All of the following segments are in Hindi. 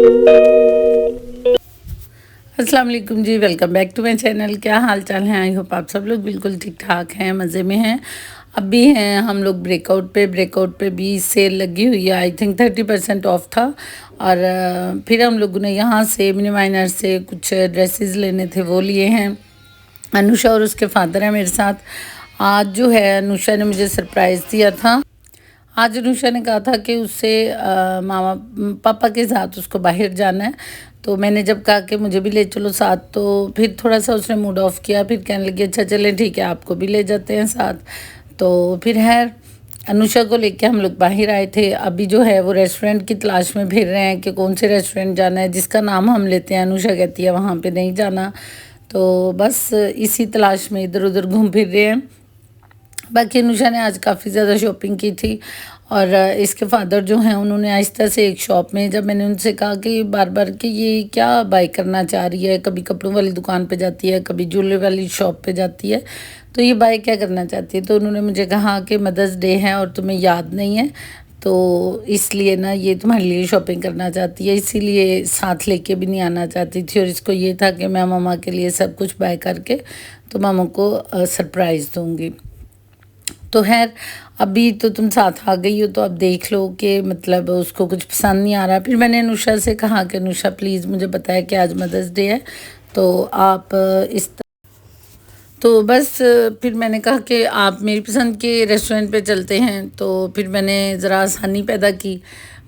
अस्सलाम वालेकुम जी, welcome back to my channel. क्या हाल चाल है? आई होप आप सब लोग बिल्कुल ठीक ठाक हैं, मज़े में हैं। अब भी हैं हम लोग ब्रेकआउट पे भी सेल लगी हुई है। आई थिंक 30% ऑफ था। और फिर हम लोगों ने यहाँ से मिनी माइनर से कुछ ड्रेसेस लेने थे, वो लिए हैं। अनुषा और उसके फादर हैं मेरे साथ। आज जो है अनुषा ने मुझे सरप्राइज़ दिया था। आज अनुषा ने कहा था कि उससे मामा पापा के साथ उसको बाहर जाना है। तो मैंने जब कहा कि मुझे भी ले चलो साथ, तो फिर थोड़ा सा उसने मूड ऑफ किया। फिर कहने लगी अच्छा चलें ठीक है, आपको भी ले जाते हैं साथ। तो फिर है अनुषा को लेके हम लोग बाहर आए थे। अभी जो है वो रेस्टोरेंट की तलाश में फिर रहे हैं कि कौन से रेस्टोरेंट जाना है। जिसका नाम हम लेते हैं अनुषा कहती है वहाँ पे नहीं जाना। तो बस इसी तलाश में इधर उधर घूम फिर रहे हैं। बाकी अनुषा ने आज काफ़ी ज़्यादा शॉपिंग की थी। और इसके फादर जो हैं उन्होंने आहिस्ता से एक शॉप में, जब मैंने उनसे कहा कि बार बार कि ये क्या बाय करना चाह रही है, कभी कपड़ों वाली दुकान पे जाती है, कभी ज्वेलरी वाली शॉप पे जाती है, तो ये बाय क्या करना चाहती है। तो उन्होंने मुझे कहा कि मदर्स डे है और तुम्हें याद नहीं है, तो इसलिए ना ये तुम्हारे लिए शॉपिंग करना चाहती है, इसीलिए साथ लेके भी नहीं आना चाहती थी। और इसको ये था कि मैं मामा के लिए सब कुछ बाय करके तो मामा को सरप्राइज़ दूँगी। तो खैर अभी तो तुम साथ आ गई हो, तो अब देख लो कि मतलब उसको कुछ पसंद नहीं आ रहा। फिर मैंने अनुषा से कहा कि अनुषा प्लीज़ मुझे बताया कि आज मदर्स डे है, तो आप तो बस फिर मैंने कहा कि आप मेरी पसंद के रेस्टोरेंट पे चलते हैं। तो फिर मैंने ज़रा आसानी पैदा की।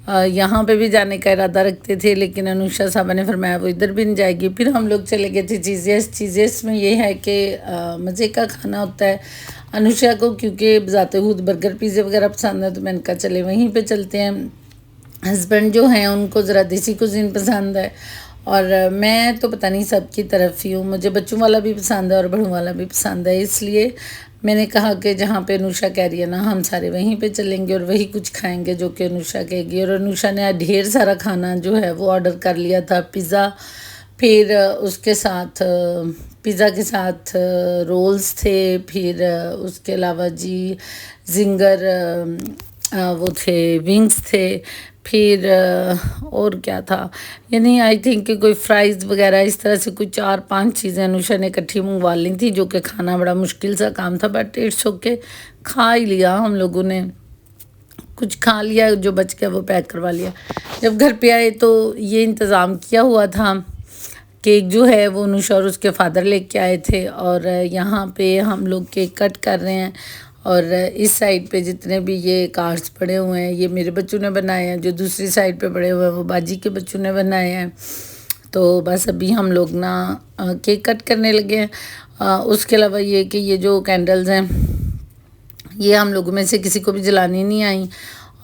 यहाँ पे भी जाने का इरादा रखते थे, लेकिन अनुषा साहबा ने फरमाया वो इधर भी नहीं जाएगी। फिर हम लोग चले गए थे चीज़ेस में ये है कि मज़े का खाना होता है। अनुषा को क्योंकि बजाते खुद बर्गर पिज़्ज़े वगैरह पसंद है, तो मैंने कहा चले वहीं पे चलते हैं। हस्बैंड जो हैं उनको ज़रा देसी कुज़ीन पसंद है। और मैं तो पता नहीं सबकी तरफ ही हूँ, मुझे बच्चों वाला भी पसंद है और बड़ों वाला भी पसंद है। इसलिए मैंने कहा कि जहाँ पे अनुषा कह रही है ना, हम सारे वहीं पे चलेंगे और वही कुछ खाएंगे जो कि अनुषा कहेगी। और अनुषा ने ढेर सारा खाना जो है वो ऑर्डर कर लिया था। पिज़्ज़ा, फिर उसके साथ पिज़्ज़ा के साथ रोल्स थे, फिर उसके अलावा जी जिंगर वो थे, विंग्स थे, फिर और क्या था, यानी आई थिंक कि कोई फ्राइज़ वगैरह इस तरह से कुछ 4-5 चीज़ें अनुषा ने इकट्ठी मंगवा ली थी, जो कि खाना बड़ा मुश्किल सा काम था। बट इट्स ओके, खा ही लिया हम लोगों ने। कुछ खा लिया, जो बच गया वो पैक करवा लिया। जब घर पे आए तो ये इंतज़ाम किया हुआ था। केक जो है वो अनुषा और उसके फादर लेके आए थे, और यहाँ पे हम लोग केक कट कर रहे हैं। और इस साइड पे जितने भी ये कार्ड्स पड़े हुए हैं ये मेरे बच्चों ने बनाए हैं, जो दूसरी साइड पे पड़े हुए हैं वो बाजी के बच्चों ने बनाए हैं। तो बस अभी हम लोग ना केक कट करने लगे हैं। उसके अलावा ये कि ये जो कैंडल्स हैं ये हम लोगों में से किसी को भी जलानी नहीं आई।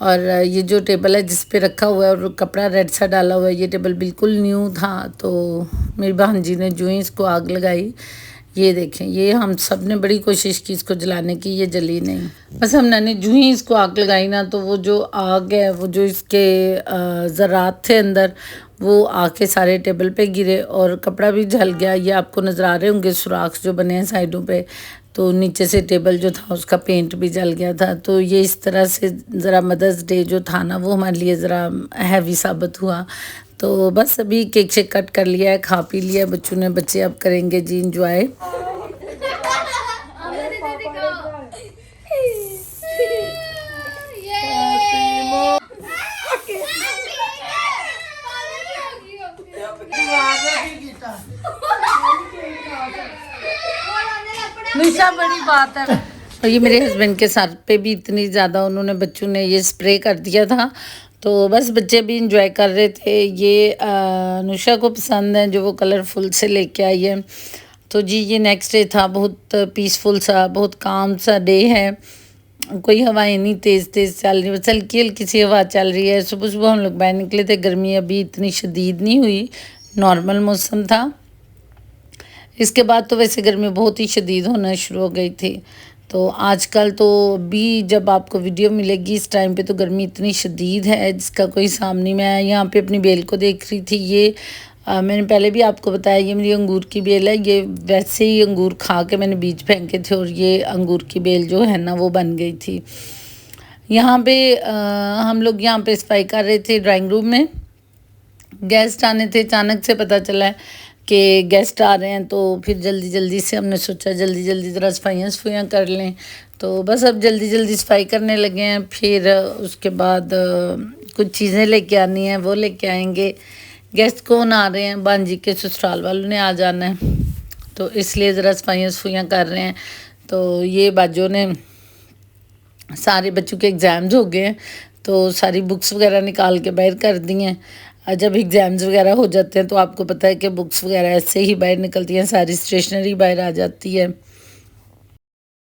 और ये जो टेबल है जिस पे रखा हुआ है और कपड़ा रेड सा डाला हुआ है, ये टेबल बिल्कुल न्यू था। तो मेरी बहन जी ने जो ही इसको आग लगाई, ये देखें, ये हम सब ने बड़ी कोशिश की इसको जलाने की, ये जली नहीं। बस हमने जो ही इसको आग लगाई ना, तो वो जो आग है वो जो इसके ज़रात थे अंदर, वो आके सारे टेबल पे गिरे और कपड़ा भी जल गया। ये आपको नज़र आ रहे होंगे सुराख जो बने हैं साइडों पे। तो नीचे से टेबल जो था उसका पेंट भी जल गया था। तो ये इस तरह से ज़रा मदर्स डे जो था ना वो हमारे लिए ज़रा हैवी साबित हुआ। तो बस अभी केक शेक कट कर लिया है, खा पी लिया बच्चों ने। बच्चे अब करेंगे जी इंजॉय। निशा बड़ी बात है। और ये मेरे हस्बैंड के सर पे भी इतनी ज़्यादा उन्होंने बच्चों ने ये स्प्रे कर दिया था। तो बस बच्चे भी इंजॉय कर रहे थे। ये अनुषा को पसंद है जो वो कलरफुल से लेके आई है। तो जी ये नेक्स्ट डे था, बहुत पीसफुल सा, बहुत काम सा डे है। कोई हवाएं नहीं तेज़ तेज़ चल रही, बस हल्की हल्की सी हवा चल रही है। सुबह सुबह हम लोग बाहर निकले थे, गर्मी अभी इतनी शदीद नहीं हुई, नॉर्मल मौसम था। इसके बाद तो वैसे गर्मी बहुत ही शदीद होना शुरू हो गई थी। तो आजकल तो भी जब आपको वीडियो मिलेगी इस टाइम पे तो गर्मी इतनी शदीद है जिसका कोई सामने। मैं यहाँ पे अपनी बेल को देख रही थी। ये मैंने पहले भी आपको बताया, ये मेरी अंगूर की बेल है। ये वैसे ही अंगूर खा के मैंने बीज फेंके थे और ये अंगूर की बेल जो है ना वो बन गई थी। यहाँ पे हम लोग यहाँ पे सफाई कर रहे थे ड्राइंग रूम में। गेस्ट आने थे, अचानक से पता चला है कि गेस्ट आ रहे हैं, तो फिर जल्दी जल्दी से हमने सोचा जल्दी जल्दी ज़रा सफाइयाँ कर लें। तो बस अब जल्दी जल्दी सफाई करने लगे हैं। फिर उसके बाद कुछ चीज़ें लेके आनी हैं, वो लेके आएंगे। गेस्ट कौन आ रहे हैं, बांजी के ससुराल वालों ने आ जाना है, तो इसलिए ज़रा सफाइयाँ कर रहे हैं। तो ये बाजू ने सारे बच्चों के एग्ज़ाम्स हो गए हैं, तो सारी बुक्स वगैरह निकाल के बाहर कर दी हैं। जब एग्ज़ाम्स वगैरह हो जाते हैं तो आपको पता है कि बुक्स वगैरह ऐसे ही बाहर निकलती हैं, सारी स्टेशनरी बाहर आ जाती है।